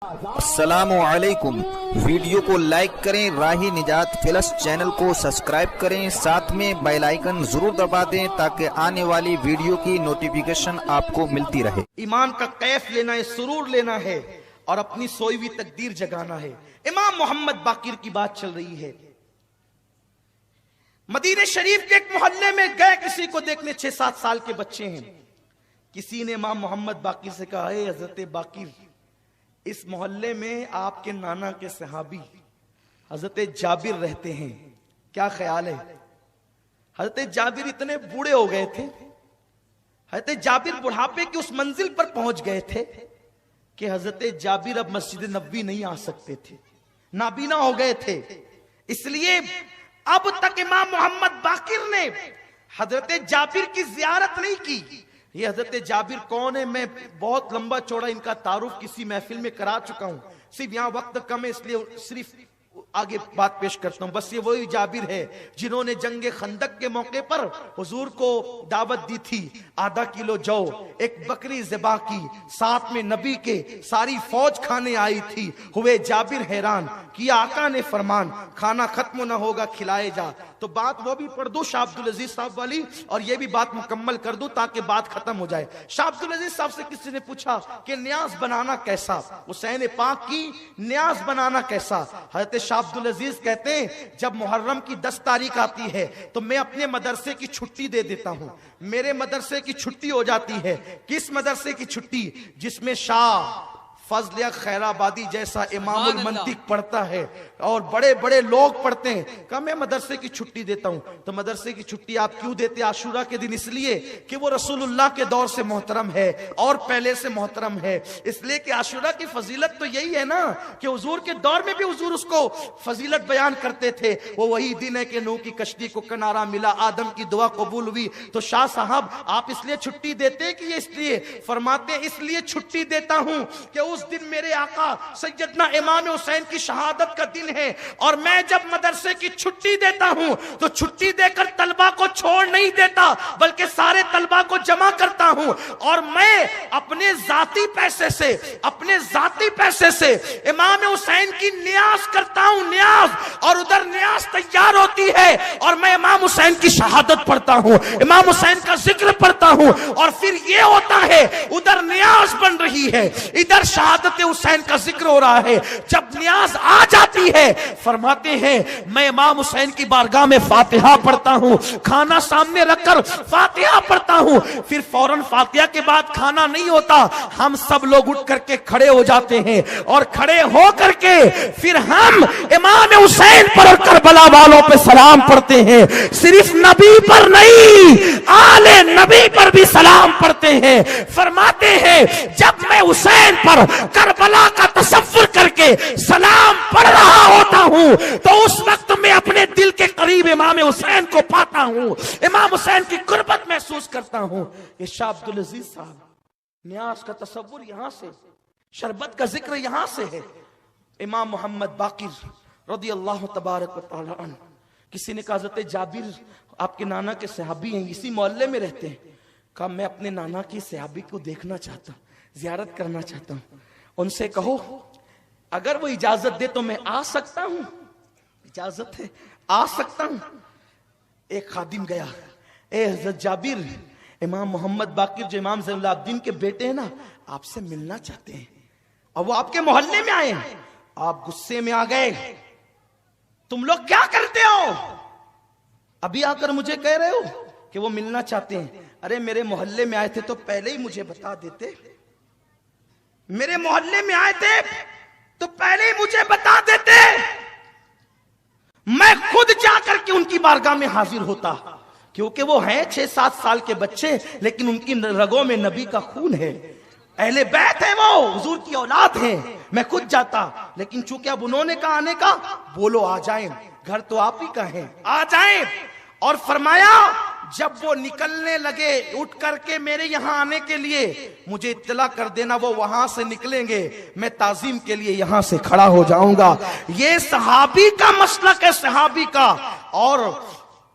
السلام علیکم، ویڈیو کو لائک کریں، راہی نجات فلس چینل کو سبسکرائب کریں، ساتھ میں بیل آئیکن ضرور دبا دیں تاکہ آنے والی ویڈیو کی نوٹیفیکیشن آپ کو ملتی رہے۔ ایمان کا کیف لینا ہے، سرور لینا ہے اور اپنی سوئی ہوئی تقدیر جگانا ہے۔ امام محمد باقر کی بات چل رہی ہے۔ مدینہ شریف کے ایک محلے میں گئے کسی کو دیکھنے، 6-7 سال کے بچے ہیں۔ کسی نے امام محمد باقر سے کہا، اے حضرت باقر، اس محلے میں آپ کے نانا کے صحابی حضرت جابر رہتے ہیں، کیا خیال ہے؟ حضرت جابر اتنے بوڑھے ہو گئے تھے، حضرت جابر بڑھاپے کی اس منزل پر پہنچ گئے تھے کہ حضرت جابر اب مسجد نبوی نہیں آ سکتے تھے، نابینا ہو گئے تھے۔ اس لیے اب تک امام محمد باقر نے حضرت جابر کی زیارت نہیں کی۔ یہ حضرت جابر کون ہے؟ میں بہت لمبا چوڑا ان کا تعارف کسی محفل میں کرا چکا ہوں، صرف یہاں وقت کم ہے اس لیے صرف آگے بات پیش کرتا ہوں۔ بس یہ وہی جابر ہے جنہوں نے جنگ خندق کے موقع پر حضور کو دعوت دی تھی، آدھا کلو جو، ایک بکری ذبح کی، ساتھ میں نبی کے ساری فوج کھانے آئی تھی۔ ہوئے جابر حیران، کیا آقا نے فرمان، کھانا ختم نہ ہوگا کھلائے جا۔ تو بات وہ بھی پڑھ دو شاہ عبدالعزیز صاحب والی، اور یہ بھی بات مکمل کر دو تاکہ بات ختم ہو جائے۔ شاہ عبدالعزیز صاحب سے کسی نے پوچھا کہ نیاز بنانا کیسا، حسین پاک کی نیاز بنانا کیسا؟ حضرت شاہ عبدالعزیز کہتے ہیں جب محرم کی 10 تاریخ آتی ہے تو میں اپنے مدرسے کی چھٹی دے دیتا ہوں۔ میرے مدرسے کی چھٹی ہو جاتی ہے۔ کس مدرسے کی چھٹی؟ جس میں شاہ فضل خیر آبادی جیسا امام المنطق پڑھتا ہے اور بڑے بڑے لوگ پڑھتے ہیں، کہ میں مدرسے کی چھٹی دیتا ہوں۔ تو مدرسے کی چھٹی آپ کیوں دیتے عاشورہ کے دن؟ اس لیے کہ وہ رسول اللہ کے دور سے محترم ہے اور پہلے سے محترم ہے، اس لیے کہ عاشورہ کی فضیلت تو یہی ہے نا کہ حضور کے دور میں بھی حضور اس کو فضیلت بیان کرتے تھے۔ وہ وہی دن ہے کہ نوح کی کشتی کو کنارہ ملا، آدم کی دعا قبول ہوئی۔ تو شاہ صاحب آپ اس لیے چھٹی دیتے کہ یہ اس لیے؟ فرماتے ہیں اس لیے چھٹی دیتا ہوں کہ اس دن میرے آقا سیدنا امام حسین کی شہادت کا دن ہے، اور میں جب مدرسے کی چھٹی دیتا ہوں تو چھٹی دے کر طلبہ کو چھوڑ نہیں دیتا بلکہ سارے طلبہ کو جمع کرتا ہوں، اور میں اپنے ذاتی پیسے سے امام حسین کی نیاز کرتا ہوں، نیاز، اور ادھر نیاز تیار ہوتی ہے اور میں امام حسین کی شہادت پڑھتا ہوں، امام حسین کا ذکر پڑھتا ہوں، اور پھر یہ ہوتا ہے ادھر نیاز بن رہی ہے، ادھر شہادت حسین کا ذکر ہو رہا ہے۔ جب نیاز آ جاتی ہے فرماتے ہیں میں امام حسین کی بارگاہ میں فاتحہ پڑھتا ہوں، کھانا سامنے رکھ کر فاتحہ پڑھتا ہوں، پھر فوراً فاتحہ کے بعد کھانا نہیں ہوتا، ہم سب لوگ اٹھ کر کے کھڑے ہو جاتے ہیں، اور کھڑے ہو کر کے پھر ہم امام حسین پر اور کربلا والوں پہ سلام پڑھتے ہیں، صرف نبی پر نہیں آل نبی پر بھی سلام پڑھتے ہیں۔ فرماتے ہیں جب میں حسین پر کربلا کا تصور کر کے سلام پڑھ رہا ہوتا ہوں تو اس وقت میں اپنے دل کے قریب امام حسین کو پاتا ہوں، امام حسین کی قربت محسوس کرتا ہوں۔ یہ شاہ عبدالعزیز صاحب، نیاز کا تصور یہاں سے، شربت کا ذکر یہاں سے ہے۔ امام محمد باقر رضی اللہ تبارک و تعالی عنہ، کسی نے کہا حضرت جابر آپ کے نانا کے صحابی ہیں، اسی محلے میں رہتے ہیں۔ کہا میں اپنے نانا کی صحابی کو دیکھنا چاہتا ہوں، زیارت کرنا چاہتا ہوں، ان سے کہو اگر وہ اجازت دے تو میں آ سکتا ہوں؟ اجازت ہے، آ سکتا ہوں۔ ایک خادم گیا، اے حضرت جابر، امام محمد باقر جو امام زین العابدین کے بیٹے ہیں نا، آپ سے ملنا چاہتے ہیں، اور وہ آپ کے محلے میں آئے ہیں۔ آپ غصے میں آ گئے، تم لوگ کیا کرتے ہو؟ ابھی آ کر مجھے کہہ رہے ہو کہ وہ ملنا چاہتے ہیں؟ ارے میرے محلے میں آئے تھے تو پہلے ہی مجھے بتا دیتے، میرے محلے میں آئے تھے تو پہلے ہی مجھے بتا دیتے، میں خود جا کر کے ان کی بارگاہ میں حاضر ہوتا، کیونکہ وہ ہیں 6-7 سال کے بچے لیکن ان کی رگوں میں نبی کا خون ہے، اہل بیت ہے، وہ حضور کی اولاد ہیں، میں خود جاتا، لیکن چونکہ اب انہوں نے کہا آنے کا، بولو آ جائیں، گھر تو آپ ہی کا ہے، آ جائیں۔ اور فرمایا جب وہ نکلنے لگے اٹھ کر کے میرے یہاں آنے کے لیے مجھے اطلاع کر دینا، وہ وہاں سے نکلیں گے، میں تعظیم کے لیے یہاں سے کھڑا ہو جاؤں گا۔ یہ صحابی کا مسلک ہے، صحابی کا۔ اور